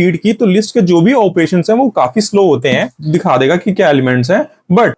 Read की तो list के जो भी ऑपरेशंस हैं वो काफी स्लो होते हैं, दिखा देगा कि क्या एलिमेंट्स हैं। But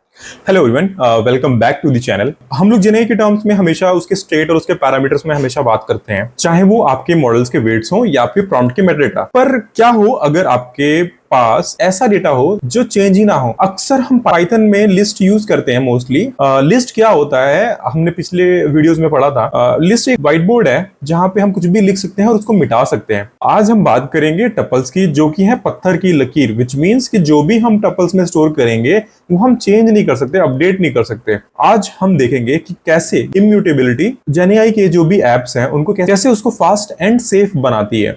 hello everyone, welcome back to the channel. हम लोग जेनेआई के टर्म्स में हमेशा उसके स्टेट और उसके पैरामीटर्स में हमेशा बात करते हैं, चाहे वो आपके मॉडल्स के वेट्स हो या फिर प्रॉम्प्ट के मेटाडेटा। पर क्या हो अगर आपके पास ऐसा डेटा हो जो चेंज ही ना हो। अक्सर हम पाइथन में लिस्ट यूज करते हैं मोस्टली। लिस्ट क्या होता है, हमने पिछले वीडियोस में पढ़ा था। लिस्ट एक व्हाइट बोर्ड है जहां पे हम कुछ भी लिख सकते हैं और उसको मिटा सकते हैं। आज हम बात करेंगे टपल्स की, जो कि है पत्थर की लकीर, विच मीन्स कि जो भी हम टपल्स में स्टोर करेंगे वो हम चेंज नहीं कर सकते, अपडेट नहीं कर सकते। आज हम देखेंगे कि कैसे इम्यूटेबिलिटी जेनेआई के जो भी एप्स हैं उनको कैसे उसको फास्ट एंड सेफ बनाती है।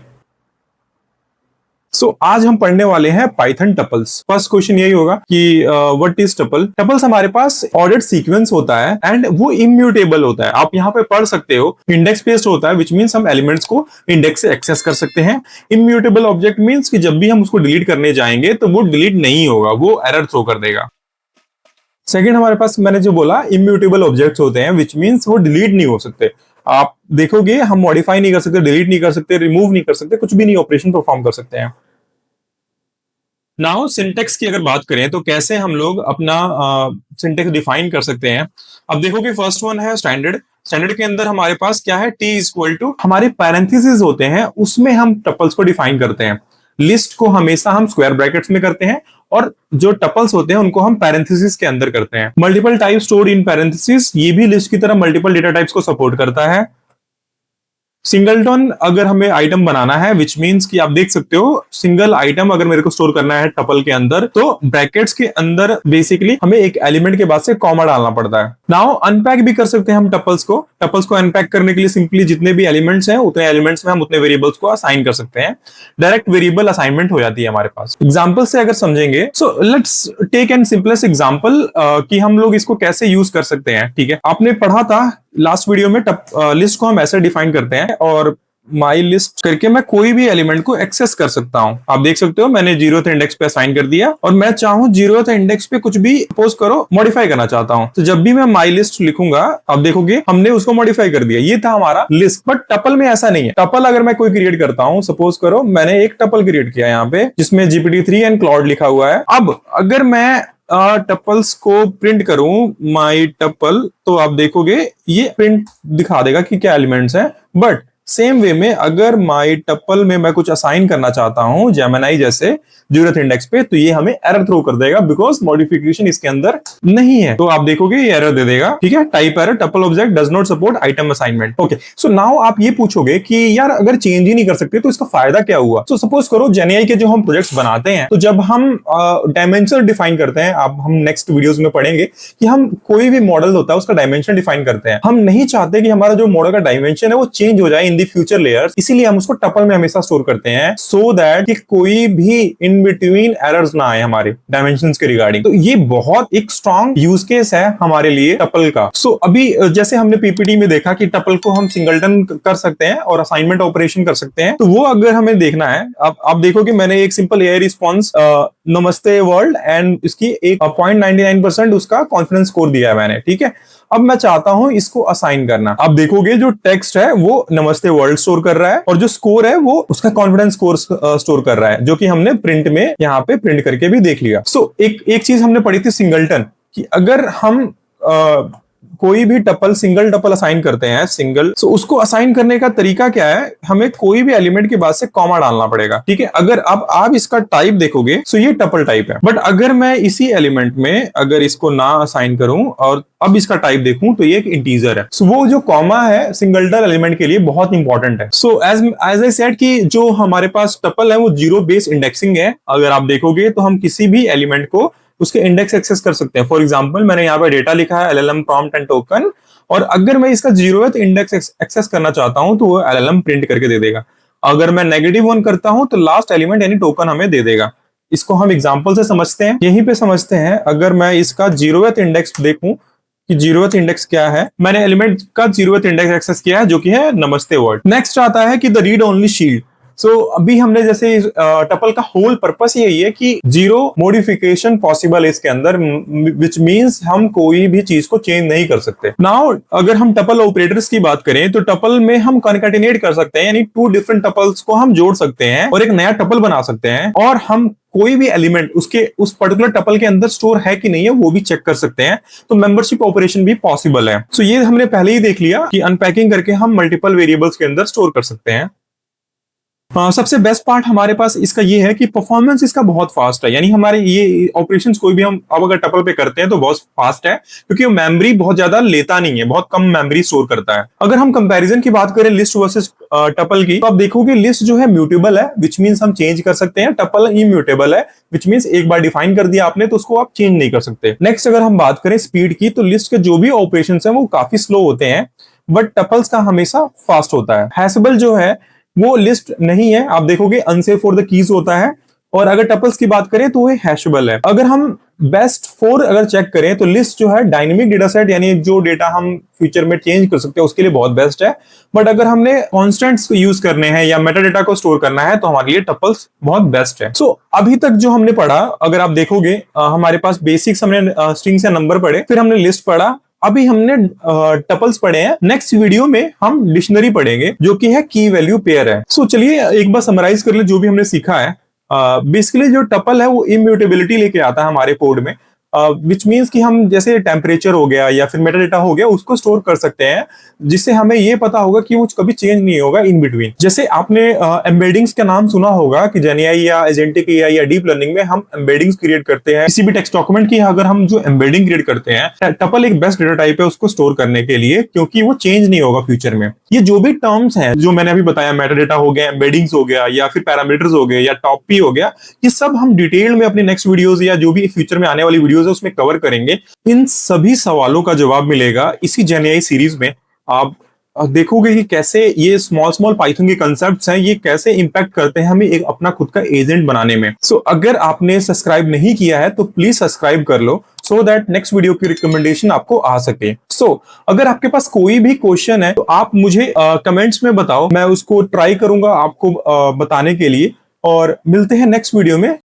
आज हम पढ़ने वाले हैं पाइथन टपल्स। फर्स्ट क्वेश्चन यही होगा कि व्हाट इज टपल। टपल्स हमारे पास ऑर्डर्ड सीक्वेंस होता है एंड वो इम्यूटेबल होता है। आप यहाँ पे पढ़ सकते हो, इंडेक्स बेस्ड होता है, विच मीन्स हम एलिमेंट्स को इंडेक्स से एक्सेस कर सकते हैं। इम्यूटेबल ऑब्जेक्ट मीन्स कि जब भी हम उसको डिलीट करने जाएंगे तो वो डिलीट नहीं होगा, वो एरर थ्रो कर देगा। सेकेंड हमारे पास मैंने जो बोला इम्यूटेबल ऑब्जेक्ट्स होते हैं, विच मीन्स वो डिलीट नहीं हो सकते। आप देखोगे हम मॉडिफाई नहीं कर सकते, डिलीट नहीं कर सकते, रिमूव नहीं कर सकते, कुछ भी नहीं ऑपरेशन परफॉर्म कर सकते हैं। नाउ सिंटेक्स की अगर बात करें तो कैसे हम लोग अपना सिंटेक्स डिफाइन कर सकते हैं। अब देखोगे फर्स्ट वन है स्टैंडर्ड। स्टैंडर्ड के अंदर हमारे पास क्या है, टी इक्वल टू हमारे पैरेंथेसिस होते हैं, उसमें हम टपल्स को डिफाइन करते हैं। लिस्ट को हमेशा हम स्क्वायर ब्रैकेट्स में करते हैं और जो टपल्स होते हैं उनको हम पैरेंथेसिस के अंदर करते हैं। Multiple type stored in parenthesis, ये भी लिस्ट की तरह मल्टीपल डेटा टाइप्स को सपोर्ट करता है। सिंगलटन अगर हमें आइटम बनाना है, विच मीन्स कि आप देख सकते हो सिंगल आइटम अगर मेरे को स्टोर करना है टपल के अंदर तो ब्रैकेट्स के अंदर बेसिकली हमें एक एलिमेंट के बाद से कॉमा डालना पड़ता है। नाउ अनपैक भी कर सकते हैं हम टपल्स को। टपल्स को अनपैक करने के लिए सिंपली जितने भी एलिमेंट्स हैं उतने एलिमेंट्स में हम उतने वेरिएबल्स को असाइन कर सकते हैं। डायरेक्ट वेरिएबल असाइनमेंट हो जाती है हमारे पास। एग्जाम्पल से अगर समझेंगे, so let's take an simplest example कि हम लोग इसको कैसे यूज कर सकते हैं। ठीक है, आपने पढ़ा था लास्ट वीडियो में लिस्ट को हम ऐसे डिफाइन करते हैं और माई लिस्ट करके मैं कोई भी एलिमेंट को एक्सेस कर सकता हूं। आप देख सकते हो मैंने 0th इंडेक्स पे असाइन कर दिया और मैं चाहूं 0th इंडेक्स पे कुछ भी सपोज करो मॉडिफाई करना चाहता हूं, तो जब भी मैं माई लिस्ट लिखूंगा आप देखोगे हमने उसको मॉडिफाई कर दिया। ये था हमारा लिस्ट। बट टपल में ऐसा नहीं है। टपल अगर मैं कोई क्रिएट करता हूं, सपोज करो मैंने एक टपल क्रिएट किया यहाँ पे जिसमें GPT-3 एंड क्लाउड लिखा हुआ है। अब अगर मैं टपल्स को प्रिंट करूं माई टपल, तो आप देखोगे ये प्रिंट दिखा देगा कि क्या एलिमेंट्स हैं। बट सेम वे में अगर माई टपल में मैं कुछ असाइन करना चाहता हूं जेमिनी जैसे 0th इंडेक्स पे, तो ये हमें एरर थ्रो कर देगा बिकॉज मॉडिफिकेशन इसके अंदर नहीं है। तो आप देखोगे ये एरर दे देगा। ठीक है, type error, tuple object does not support item assignment. Okay, so now आप ये पूछोगे कि यार अगर चेंज ही नहीं कर सकते तो इसका फायदा क्या हुआ। सो सपोज करो जेनेआई के जो हम प्रोजेक्ट्स बनाते हैं, तो जब हम डायमेंशन डिफाइन करते हैं, अब हम नेक्स्ट वीडियोस में पढ़ेंगे कि हम कोई भी मॉडल होता है उसका डायमेंशन डिफाइन करते हैं। हम नहीं चाहते कि हमारा जो मॉडल का डायमेंशन है वो चेंज हो जाए इन द फ्यूचर लेयर्स, इसीलिए हम उसको टपल में हमेशा स्टोर करते हैं सो दैट कि कोई भी इन बिटवीन एरर्स ना आए हमारे डायमेंशंस के रिगार्डिंग। तो ये बहुत एक स्ट्रॉन्ग यूज केस है हमारे लिए टपल का। सो अभी जैसे हमने पीपीटी में देखा कि टपल को हम सिंगलटन कर सकते हैं और असाइनमेंट ऑपरेशन कर सकते हैं, तो वो अगर हमें देखना है, अब आप देखोगे मैंने एक सिंपल एआई रिस्पॉन्स नमस्ते वर्ल्ड एंड इसकी एक 0.99% उसका कॉन्फिडेंस स्कोर दिया है मैंने। ठीक है, अब मैं चाहता हूं इसको असाइन करना। आप देखोगे जो टेक्स्ट है वो नमस्ते वर्ल्ड स्टोर कर रहा है और जो स्कोर है वो उसका कॉन्फिडेंस स्कोर स्टोर कर रहा है, जो कि हमने प्रिंट में यहाँ पे प्रिंट करके भी देख लिया। एक चीज हमने पढ़ी थी सिंगलटन, कि अगर हम कोई भी टपल सिंगल टपल असाइन करते हैं सिंगल, सो उसको असाइन करने का तरीका क्या है, हमें कोई भी एलिमेंट के बाद से कॉमा डालना पड़ेगा। ठीक है, अगर अब आप इसका टाइप देखोगे सो ये टपल टाइप है। बट अगर मैं इसी एलिमेंट में अगर इसको ना असाइन करूं और अब इसका टाइप देखूं तो ये एक इंटीजर है। सो वो जो कॉमा है सिंगलटन एलिमेंट के लिए बहुत इंपॉर्टेंट है। सो एज आई सेड कि जो हमारे पास टपल है वो 0 बेस इंडेक्सिंग है। अगर आप देखोगे तो हम किसी भी एलिमेंट को उसके इंडेक्स एक्सेस कर सकते हैं। फॉर एग्जांपल मैंने यहाँ पे डेटा लिखा है LLM प्रॉम्प्ट एंड टोकन, और अगर मैं इसका 0th इंडेक्स एक्सेस करना चाहता हूं तो वो LLM प्रिंट करके दे देगा। अगर मैं -1 करता हूं तो लास्ट एलिमेंट यानी टोकन हमें दे देगा। इसको हम एग्जांपल से समझते हैं, यहीं पे समझते हैं। अगर मैं इसका 0th इंडेक्स देखूं कि 0th इंडेक्स क्या है, मैंने एलिमेंट का 0th इंडेक्स एक्सेस किया है जो कि है नमस्ते वर्ल्ड। नेक्स्ट आता है कि द रीड ओनली शील्ड। सो अभी हमने जैसे टपल का होल पर्पस यही है कि जीरो मॉडिफिकेशन पॉसिबल है इसके अंदर, विच मींस हम कोई भी चीज को चेंज नहीं कर सकते। नाउ अगर हम टपल ऑपरेटर्स की बात करें तो टपल में हम कॉन्कैटिनेट कर सकते हैं, यानी टू डिफरेंट टपल्स को हम जोड़ सकते हैं और एक नया टपल बना सकते हैं, और हम कोई भी एलिमेंट उसके उस पर्टिकुलर टपल के अंदर स्टोर है कि नहीं है वो भी चेक कर सकते हैं। तो मेंबरशिप ऑपरेशन भी पॉसिबल है। सो ये हमने पहले ही देख लिया कि अनपैकिंग करके हम मल्टीपल वेरिएबल्स के अंदर स्टोर कर सकते हैं। सबसे बेस्ट पार्ट हमारे पास इसका ये है कि परफॉर्मेंस इसका बहुत फास्ट है, यानी हमारे ये ऑपरेशंस कोई भी हम अब अगर टपल पे करते हैं तो बहुत फास्ट है, क्योंकि वो मेमोरी बहुत ज्यादा लेता नहीं है, बहुत कम मेमोरी स्टोर करता है। अगर हम कंपैरिजन की बात करें लिस्ट वर्सेस टपल की, तो आप देखोगे लिस्ट जो है म्यूटेबल है, विच मींस हम चेंज कर सकते हैं। टपल इम्यूटेबल है, विच मींस एक बार डिफाइन कर दिया आपने तो उसको आप चेंज नहीं कर सकते। नेक्स्ट अगर हम बात करें स्पीड की, तो लिस्ट के जो भी ऑपरेशन है वो काफी स्लो होते हैं, बट टपल्स का हमेशा फास्ट होता है। हैशेबल जो है वो लिस्ट नहीं है, आप देखोगे अनसेफ फॉर द कीज होता है। और अगर टपल्स की बात करें तो ये हैशेबल है। अगर हम बेस्ट फोर अगर चेक करें तो लिस्ट जो है डायनेमिक डेटा सेट, यानी जो डेटा हम फ्यूचर में चेंज कर सकते हैं उसके लिए बहुत बेस्ट है। बट अगर हमने कॉन्स्टेंट्स को यूज करने हैं या मेटा डेटा को स्टोर करना है तो हमारे लिए टपल्स बहुत बेस्ट है। सो अभी तक जो हमने पढ़ा, अगर आप देखोगे हमारे पास बेसिक्स हमने स्ट्रिंग्स या नंबर पढ़े, फिर हमने लिस्ट पढ़ा, अभी हमने टपल्स पढ़े हैं। नेक्स्ट वीडियो में हम डिक्शनरी पढ़ेंगे जो कि है की वैल्यू पेयर है। सो चलिए एक बार समराइज कर ले जो भी हमने सीखा है। बेसिकली जो टपल है वो इम्यूटेबिलिटी लेके आता है हमारे कोड में, विच मींस कि हम जैसे टेम्परेचर हो गया या फिर मेटा डेटा हो गया उसको स्टोर कर सकते हैं, जिससे हमें ये पता होगा कि वो कभी चेंज नहीं होगा इन बिटवीन। जैसे आपने एम्बेडिंग्स का नाम सुना होगा कि जेनएआई या एजेंटिक एआई या डीप लर्निंग में हम एम्बेडिंग्स क्रिएट करते हैं किसी भी टेक्स्ट डॉक्यूमेंट की। अगर हम जो एम्बेडिंग क्रिएट करते हैं, टपल एक बेस्ट डेटा टाइप है उसको स्टोर करने के लिए, क्योंकि वो चेंज नहीं होगा फ्यूचर में। ये जो भी टर्म्स हैं जो मैंने अभी बताया, मेटा डेटा हो गया, एम्बेडिंग्स हो गया, या फिर पैरामीटर्स हो गए, या टॉप पी हो गया, ये सब हम डिटेल में अपने नेक्स्ट वीडियोस या जो भी फ्यूचर में आने वाली वीडियोस है उसमें कवर करेंगे। इन सभी सवालों का जवाब मिलेगा इसी जेनएआई सीरीज में। आप देखोगे कि कैसे ये स्मॉल स्मॉल पाइथन के कंसेप्ट्स हैं, ये कैसे इंपैक्ट करते हैं हमें एक अपना खुद का एजेंट बनाने में। सो अगर आपने सब्सक्राइब नहीं किया है तो प्लीज सब्सक्राइब कर लो, सो दैट नेक्स्ट वीडियो की रिकमेंडेशन आपको आ सके। सो अगर आपके पास कोई भी क्वेश्चन है तो आप मुझे कमेंट्स में बताओ, मैं उसको ट्राई करूंगा आपको बताने के लिए। और मिलते हैं नेक्स्ट वीडियो में।